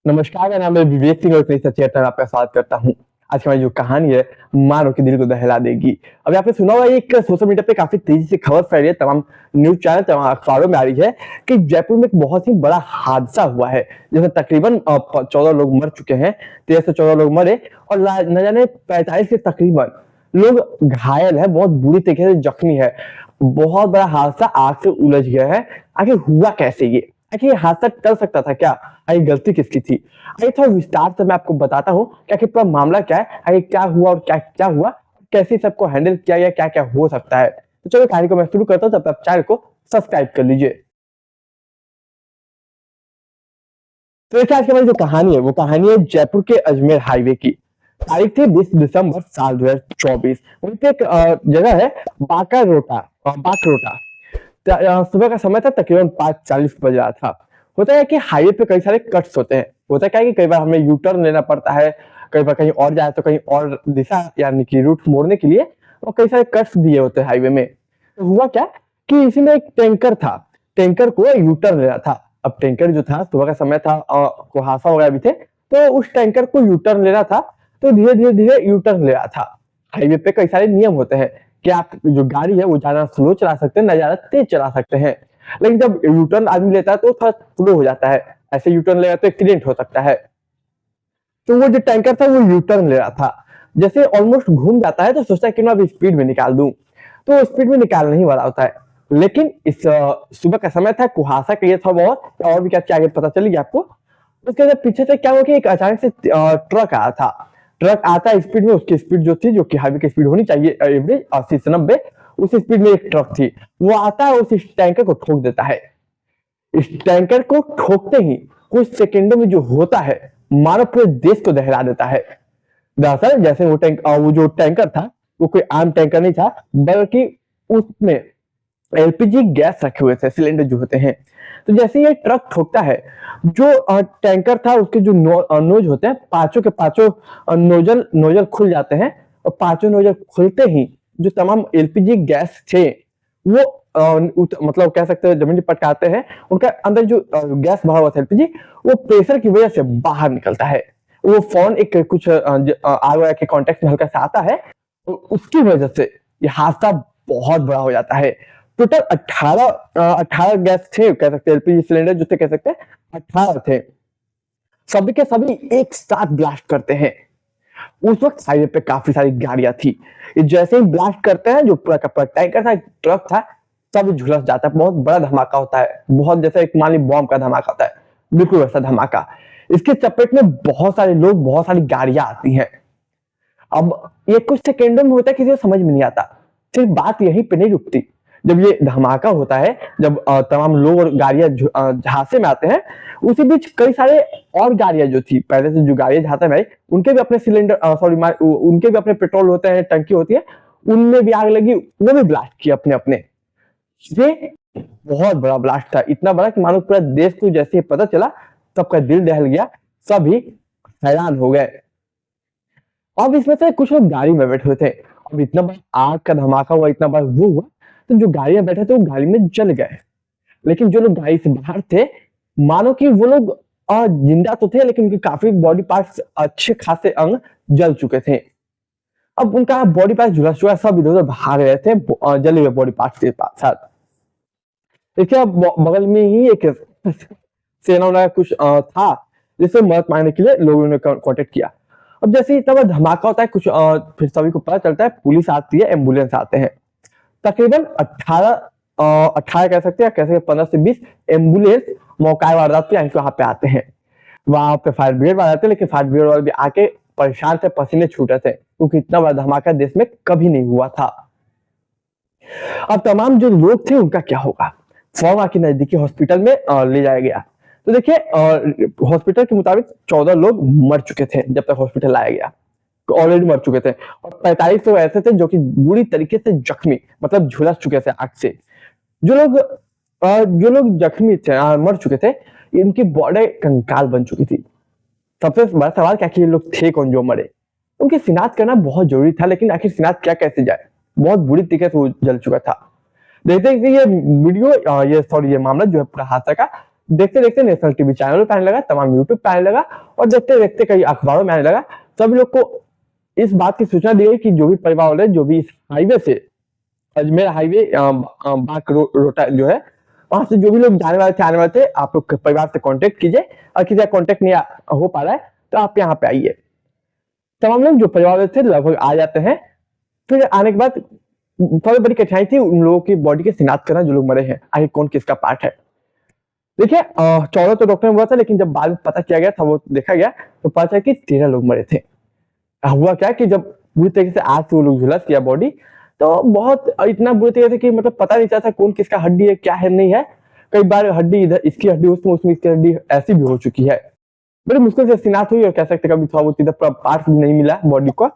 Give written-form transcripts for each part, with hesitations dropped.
नमस्कार, मेरा नाम है विवेक सिंह और इस चैट में आपका स्वागत करता हूँ। आज की हमारी जो कहानी है, मानो कि दिल को दहला देगी। अभी आपने सुना होगा एक सोशल मीडिया पे काफ़ी तेज़ी से खबर फैल रही है, तमाम न्यूज़ चैनल, तमाम अखबारों में आ रही है कि जयपुर में एक बहुत ही बड़ा हादसा हुआ है, जिसमें तकरीबन 14 लोग मर चुके हैं, 13 से 14 लोग मरे और न जाने 45 के तकरीबन लोग घायल हैं, बहुत बुरी तरीके से जख्मी है। बहुत बड़ा हादसा आग से उलझ गया है। आखिर हुआ कैसे ये? आखिर ये हादसा टल सकता था क्या? आखिर गलती किसकी थी? आइए थोड़ा विस्तार से मैं आपको बताता हूँ कि आखिर पूरा मामला क्या है, आखिर क्या हुआ और क्या-क्या हुआ, कैसे सबको हैंडल किया गया, क्या-क्या हो सकता है। तो चलो कहानी को मैं शुरू करता हूँ, तब तक आप चैनल को सब्सक्राइब कर लीजिए। तो देखिए आज की हमारी जो कहानी है, वो कहानी है जयपुर के अजमेर हाईवे की। तारीख थी 20 दिसंबर साल 2024। वहीं पे एक जगह है बाकरोटा। सुबह का समय था, तकरीबन 5:40 बज रहा था। होता है कि हाईवे पे कई सारे कट्स होते हैं। होता क्या है कि कई बार हमें यू टर्न लेना पड़ता है, कई बार कहीं और जाए तो कहीं और दिशा यानी कि रूट मोड़ने के लिए और कई सारे कट्स दिए होते हैं हाईवे में। तो हुआ क्या कि इसी में एक टैंकर था, टैंकर को यू टर्न लेना था। अब टैंकर जो था, सुबह का समय था, कुहासा वगैरह भी थे, तो उस टैंकर को यू टर्न लेना था, तो धीरे-धीरे यू टर्न ले रहा था। हाईवे पे कई सारे नियम होते हैं कि आप जो गाड़ी है वो ज्यादा स्लो चला सकते हैं, ना ज्यादा तेज चला सकते हैं। लेकिन जब यू टर्न आदमी लेता है तो थोड़ा स्लो हो जाता है, ऐसे यू टर्न लेगा तो एक्सीडेंट हो सकता है। तो वो जो टैंकर था वो यू टर्न ले रहा था। जैसे ऑलमोस्ट घूम जाता है तो सोचता है कि मैं अब स्पीड में निकाल दूं, तो स्पीड में निकाल नहीं वाला होता है। लेकिन इस सुबह का समय था, कुहासा क्लियर था बहुत, और भी क्या आगे पता चली गया आपको। उसके बाद पीछे से क्या हुआ कि एक अचानक से ट्रक आया था। ट्रक आता स्पीड में, उसकी स्पीड जो थी, जो कि हाईवे की स्पीड होनी चाहिए एवरेज 80 से 90, उस स्पीड में एक ट्रक थी। वो आता है, उस टैंकर को ठोक देता है। इस टैंकर को ठोकते ही कुछ सेकंडों में जो होता है, मानो पूरे देश को दहला देता है। दरअसल जैसे वो जो टैंकर था, वो कोई आम टैंकर नहीं था, बल्कि उसमें एलपीजी गैस रखे हुए थे, सिलेंडर जो होते हैं। तो जैसे ये ट्रक ठोकता है, जो टैंकर था उसके जो नोज होते हैं, पांचों के पांचों नोजल नोजल खुल जाते हैं, और पांचों नोजल खुलते ही जो तमाम एलपीजी गैस थे वो मतलब कह सकते हैं जमीन पर पटकाते हैं। उनका अंदर जो गैस भरा हुआ था एलपीजी, वो प्रेशर की वजह से बाहर निकलता है। वो फोन एक कुछ आग वगैरह के कॉन्टेक्ट में हल्का सा आता है, और उसकी वजह से ये हादसा बहुत बड़ा हो जाता है। टोटल 18 गैस थे, कह सकते हैं एलपीजी सिलेंडर जो थे, कह सकते हैं 18 थे। सभी के सभी एक साथ ब्लास्ट करते हैं। उस वक्त हाईवे पे काफी सारी गाड़ियां थी। ये जैसे ही ब्लास्ट करते हैं, जो पूरा का पूरा टैंकर था, ट्रक था, सब झुलस जाता है। बहुत बड़ा धमाका होता है, बहुत जैसे एक मान ली बॉम्ब का धमाका होता है, बिल्कुल वैसा धमाका। इसके चपेट में बहुत सारे लोग, बहुत सारी गाड़ियां आती हैं। अब ये कुछ सेकेंडों में होता है, किसी को समझ में नहीं आता। सिर्फ बात यहीं पे नहीं रुकती। जब ये धमाका होता है, जब तमाम लोग और गाड़ियां झांसे में आते हैं, उसी बीच कई सारे और गाड़ियां जो थी, पहले से जो गाड़ियां झांसे में आई, उनके भी अपने सिलेंडर उनके भी अपने पेट्रोल होते हैं, टंकी होती है, उनमें भी आग लगी, वो भी ब्लास्ट किया अपने अपने। ये बहुत बड़ा ब्लास्ट था, इतना बड़ा कि मानो पूरा देश को जैसे ही पता चला, सबका दिल दहल गया, सभी हैरान हो गए। अब इसमें से कुछ लोग गाड़ी में बैठे हुए थे। अब इतना बड़ा आग का धमाका हुआ, इतना बड़ा वो हुआ, तो जो गाड़ी में बैठे थे वो गाड़ी में जल गए। लेकिन जो लोग गाड़ी से बाहर थे, मानो कि वो लोग जिंदा तो थे, लेकिन उनके काफी बॉडी पार्ट्स, अच्छे खासे अंग जल चुके थे। अब उनका बॉडी पार्ट झुलस चुका, सब इधर उधर भाग रहे थे जले हुए बॉडी पार्ट्स के साथ। देखिए अब बगल में ही एक सेना वाला कुछ था, जिससे मदद मांगने के लिए लोगों ने कांटेक्ट किया। अब जैसे ही इतना बड़ा धमाका होता है, कुछ फिर सभी को पता चलता है, पुलिस आती है, एम्बुलेंस आते हैं। तकरीबन 18 कह सकते हैं, कैसे 15 से 20 एम्बुलेंस मौका वारदात पे वहां पे आते हैं। वहां पे फायर ब्रिगेड वाले आते हैं, लेकिन फायर ब्रिगेड वाले भी आके परेशान थे, पसीने छूटे थे, क्योंकि इतना बड़ा धमाका देश में कभी नहीं हुआ था। अब तमाम जो लोग थे उनका क्या होगा? फौवा के नजदीकी हॉस्पिटल में ले जाया गया। तो देखिए हॉस्पिटल के मुताबिक 14 लोग मर चुके थे जब तक हॉस्पिटल लाया गया, ऑलरेडी मर चुके थे, और 45 लोग ऐसे थे जो कि बुरी तरीके से जख्मी, मतलब झुलस चुके थे आग से। जो लोग जख्मी थे, मर चुके थे, इनकी बॉडी कंकाल बन चुकी थी। सबसे बड़ा सवाल क्या कि ये लोग थे कौन जो मरे? उनकी शिनाख्त करना बहुत जरूरी था, लेकिन आखिर शिनाख्त क्या कैसे जाए? बहुत बुरी तरीके से वो जल चुका था। देखते हैं कि ये वीडियो ये मामला जो है पूरा हादसा का देखते देखते नेशनल टीवी चैनलों पे आने लगा, तमाम यूट्यूब पे आने लगा और देखते देखते कई अखबारों में आने लगा। सभी लोग को इस बात की सूचना दी गई कि जो भी परिवार वाले जो भी इस हाईवे से अजमेर हाईवे रोटा जो है वहां से जो भी लोग जाने वाले थे आने वाले थे, आप लोग परिवार से कांटेक्ट कीजिए और किसी का कांटेक्ट नहीं हो पा रहा है तो आप यहाँ पे आइए। तमाम लोग जो परिवार वाले थे लगभग आ जाते हैं। फिर आने के बाद सबसे बड़ी कठिनाई थी उन लोगों की बॉडी के शिनाख्त करना जो लोग मरे हैं, आगे कौन किसका पार्ट है। देखिए 14 तो डॉक्टर ने बोला था, लेकिन जब बाद में पता किया गया था, वो देखा गया तो पता चला कि 13 लोग मरे थे। हुआ क्या कि जब बुरी तरीके से आग से वो लोग झुलस किया बॉडी, तो बहुत इतना बुरी तरीके से कि मतलब पता नहीं चलता कौन किसका हड्डी है क्या है नहीं है। कई बार हड्डी इधर इसकी हड्डी उसमें इसकी हड्डी ऐसी भी हो चुकी है। बड़ी मुश्किल से शिनाख्त हुई और कह सकते कभी थोड़ा बहुत इधर पार्ट भी नहीं मिला बॉडी को।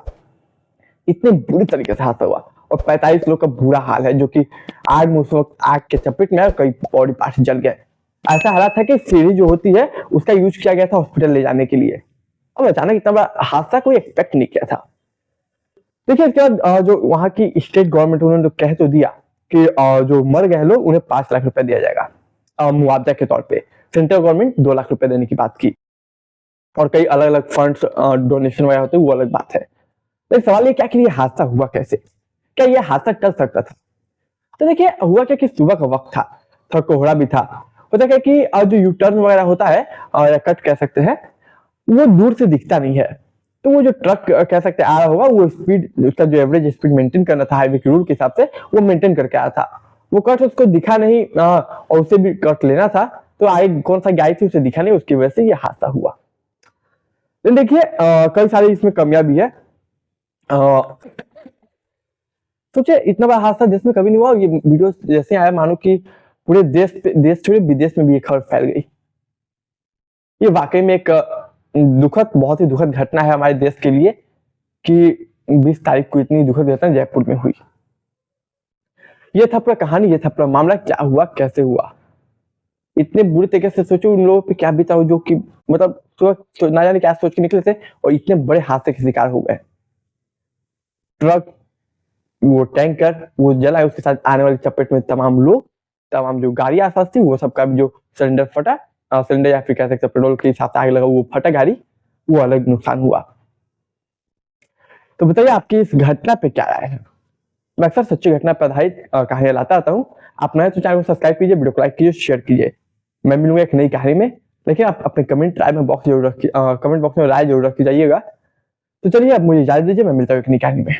इतने बुरी तरीके से हादसा हुआ और 45 लोग का बुरा हाल है जो कि आग में उस वक्त आग के चपेट में कई बॉडी पार्ट जल गए। ऐसा हालात था कि सीढ़ी जो होती है उसका यूज किया गया था हॉस्पिटल ले जाने के लिए। अब अचानक इतना बड़ा हादसा कोई एक्सपेक्ट नहीं किया था। देखिए इसके बाद जो वहां की स्टेट गवर्नमेंट उन्होंने तो कह तो दिया कि जो मर गए लोग उन्हें 5 लाख रुपए दिया जाएगा मुआवजा के तौर पे। सेंट्रल गवर्नमेंट 2 लाख रुपए देने की बात की और कई अलग अलग फंड्स डोनेशन वगैरह होते वो अलग बात है। तो सवाल ये क्या कि ये हादसा हुआ कैसे, क्या ये हादसा टल सकता था? तो देखिए हुआ क्या कि सुबह का वक्त था, थोड़ा कोहरा भी था। होता क्या कि जो यू टर्न वगैरह होता है या कट कह सकते हैं वो दूर से दिखता नहीं है। तो वो जो ट्रक कह सकते आ रहा होगा वो स्पीड उसका जो एवरेज स्पीड मेंटेन करना था हाईवे के रूल के हिसाब से वो मेंटेन करके आया था। वो कट उसको दिखा नहीं और उसे भी कट लेना था, तो आगे कौन सा गाड़ी थी उसे दिखा नहीं, उसकी वजह से ये हादसा हुआ। देखिए कई सारी इसमें कमियां भी है। सोचिए इतना बड़ा हादसा देश में कभी नहीं हुआ। ये वीडियो जैसे आया मानो कि पूरे देश छोड़े विदेश में भी ये खबर फैल गई। ये वाकई में एक बहुत ही दुखद घटना है हमारे देश के लिए कि 20 तारीख को इतनी दुखद घटना जयपुर में हुई। ये था पूरा कहानी, ये था पूरा मामला, क्या हुआ कैसे हुआ। इतने बुरे तरीके से सोचो उन लोगों पे क्या बीता हो जो कि मतलब ना जाने क्या सोच के निकले थे और इतने बड़े हादसे के शिकार हो गए। ट्रक वो टैंकर वो जला, उसके साथ आने वाली चपेट में तमाम लोग, तमाम जो गाड़ी आसपास थी वो सबका भी जो सिलेंडर फटा, सिलेंडर या फिर कह सकते पेट्रोल के हिसाब से आग लगा वो फटा गाड़ी, वो अलग नुकसान हुआ। तो बताइए आपकी इस घटना पे क्या राय है? मैं अक्सर सच्ची घटना पर आधारित कहानियां लाता आता हूँ। आप नए तो चैनल को सब्सक्राइब कीजिए, वीडियो को लाइक कीजिए, शेयर कीजिए। मैं मिलूंगा एक नई कहानी में, लेकिन आप अपने कमेंट बॉक्स में राय जरूर रख के जाइएगा। तो चलिए अब मुझे इजाजत दीजिए, मैं मिलता हूँ एक नई कहानी में।